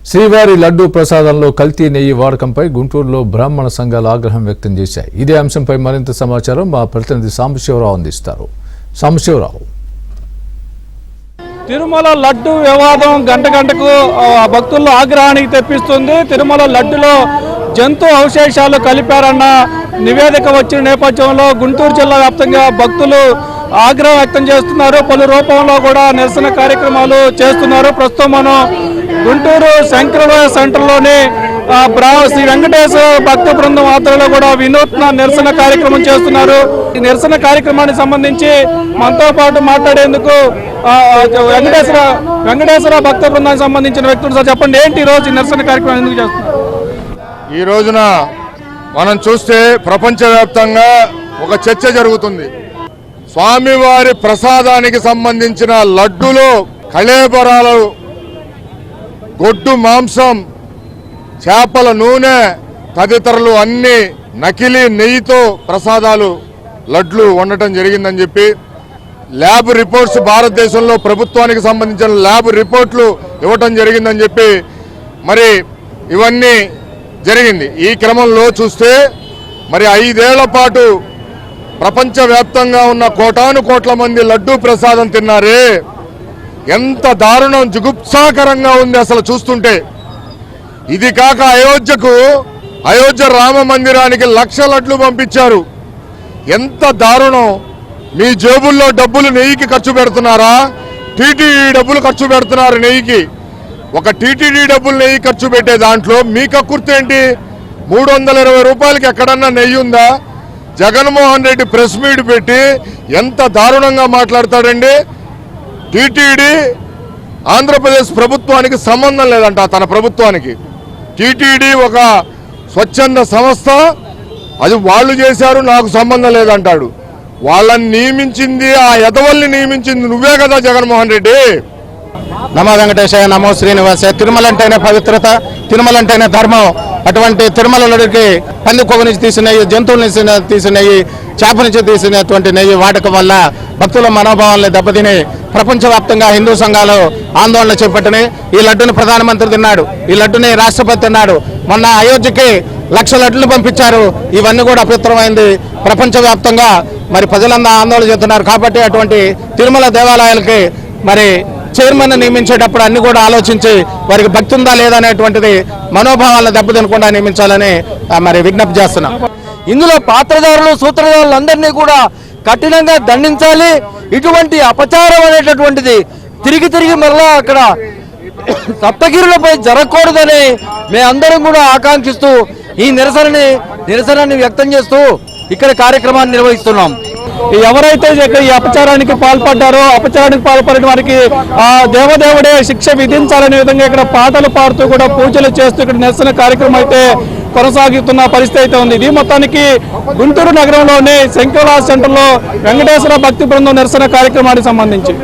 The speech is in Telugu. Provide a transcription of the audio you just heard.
శ్రీవారి లడ్డూ ప్రసాదంలో కల్తీ నెయ్యి వాడకంపై గుంటూరులో బ్రాహ్మణ సంఘాలు ఆగ్రహం వ్యక్తం చేశాయి. ఇదే అంశంపై మరింత సమాచారం మా ప్రతినిధి సాంబశివరావు అందిస్తారు. సాంబశివరావు. తిరుమల లడ్డు వివాదం గంటకు భక్తుల్లో ఆగ్రహానికి తెప్పిస్తుంది. తిరుమల లడ్డులో జంతు అవశేషాలు కలిపారన్న నివేదిక వచ్చిన నేపథ్యంలో గుంటూరు జిల్లా వ్యాప్తంగా భక్తులు ఆగ్రహం వ్యక్తం చేస్తున్నారు. పలు రూపంలో కూడా నిరసన కార్యక్రమాలు చేస్తున్నారు. ప్రస్తుతం మనం గుంటూరు శంకరలోయ సెంటర్లోని శ్రీ వెంకటేశ్వర భక్త బృందం ఆధ్వర్యంలో కూడా వినూత్న నిరసన కార్యక్రమం చేస్తున్నారు. ఈ నిరసన కార్యక్రమానికి సంబంధించి మనతో పాటు మాట్లాడేందుకు వెంకటేశ్వర భక్త బృందానికి సంబంధించిన వ్యక్తులు సార్ చెప్పండి, ఏంటి ఈ రోజు నిరసన కార్యక్రమం ఎందుకు చేస్తున్నారు? ఈ రోజున మనం చూస్తే ప్రపంచవ్యాప్తంగా ఒక చర్చ జరుగుతుంది. స్వామివారి ప్రసాదానికి సంబంధించిన లడ్డులో కళేబరాలు, గొడ్డు మాంసం, చేపల నూనె తదితరులు అన్ని నకిలీ నెయ్యితో ప్రసాదాలు లడ్లు వండటం జరిగిందని చెప్పి ల్యాబ్ రిపోర్ట్స్ భారతదేశంలో ప్రభుత్వానికి సంబంధించిన ల్యాబ్ రిపోర్ట్లు ఇవ్వటం జరిగిందని చెప్పి మరి ఇవన్నీ జరిగింది. ఈ క్రమంలో చూస్తే మరి 5 ఏళ్ల పాటు ప్రపంచవ్యాప్తంగా ఉన్న కోటాను కోట్ల మంది లడ్డూ ప్రసాదం తిన్నారే, ఎంత దారుణం, జుగుప్సాకరంగా ఉంది అసలు చూస్తుంటే. ఇది కాక అయోధ్య రామ మందిరానికి 1,00,000 లడ్లు పంపించారు. ఎంత దారుణం! మీ జేబుల్లో డబ్బులు నెయ్యికి ఖర్చు పెడుతున్నారా? టీటీడీ డబ్బులు ఖర్చు పెడుతున్నారు నెయ్యికి. ఒక టీటీడీ డబ్బులు నెయ్యి ఖర్చు పెట్టే దాంట్లో మీ కక్కుర్తి ఏంటి? 320 రూపాయలకి ఎక్కడన్నా నెయ్యి ఉందా? జగన్మోహన్ రెడ్డి ప్రెస్ మీట్ పెట్టి ఎంత దారుణంగా మాట్లాడతాడండి. టీటీడీ ఆంధ్రప్రదేశ్ ప్రభుత్వానికి సంబంధం లేదంట. తన ప్రభుత్వానికి టీటీడీ ఒక స్వచ్ఛంద సంస్థ, అది వాళ్ళు చేశారు, నాకు సంబంధం లేదంటాడు. వాళ్ళని నియమించింది, ఆ ఎదవల్ని నియమించింది నువ్వే కదా జగన్మోహన్ రెడ్డి. నమో వెంకటేశాయ, నమో శ్రీనివాస. తిరుమల అంటేనే పవిత్రత, తిరుమల అంటేనే ధర్మం. అటువంటి తిరుమలకి పంది కొవ్వు నుంచి తీసిన నెయ్యి, జంతువుల నుంచి తీసిన నెయ్యి, చేప నుంచి తీసినటువంటి నెయ్యి వాడకం వల్ల భక్తుల మనోభావాలను దెబ్బతిని ప్రపంచవ్యాప్తంగా హిందూ సంఘాలు ఆందోళన చేపట్టినాయి. ఈ లడ్డుని ప్రధానమంత్రి తిన్నాడు, ఈ లడ్డుని రాష్ట్రపతి తిన్నాడు. మొన్న అయోధ్యకి 1,00,000 లడ్డులు పంపించారు. ఇవన్నీ కూడా అపవిత్రమైంది. ప్రపంచవ్యాప్తంగా మరి ప్రజలందరూ ఆందోళన చేస్తున్నారు. కాబట్టి అటువంటి తిరుమల దేవాలయాలకి మరి చైర్మన్ నియమించేటప్పుడు అన్ని కూడా ఆలోచించి వారికి భక్తి ఉందా లేదా అనేటువంటిది మనోభావాలను దెబ్బతినకుండా నియమించాలని మరి విజ్ఞప్తి చేస్తున్నాం. ఇందులో పాత్రదారులు, సూత్రధారులు అందరినీ కూడా కఠినంగా దండించాలి. ఇటువంటి అపచారం అనేటటువంటిది తిరిగి మరలా అక్కడ సప్తగిరులపై జరగకూడదని మేమందరం కూడా ఆకాంక్షిస్తూ ఈ నిరసనని వ్యక్తం చేస్తూ ఇక్కడ కార్యక్రమాన్ని నిర్వహిస్తున్నాం. ఎవరైతే ఈ అపచారానికి పాల్పడ్డారో, అపచారానికి పాల్పడిన వారికి ఆ దేవదేవుడే శిక్ష విధించాలనే విధంగా ఇక్కడ పాటలు పాడుతూ కూడా పూజలు చేస్తూ ఇక్కడ నిరసన కార్యక్రమం అయితే కొనసాగుతున్న పరిస్థితి అయితే ఉంది. ఇది మొత్తానికి గుంటూరు నగరంలోని శంకరలోయ సెంటర్లో వెంకటేశ్వర భక్తి బృందం నిరసన కార్యక్రమానికి సంబంధించి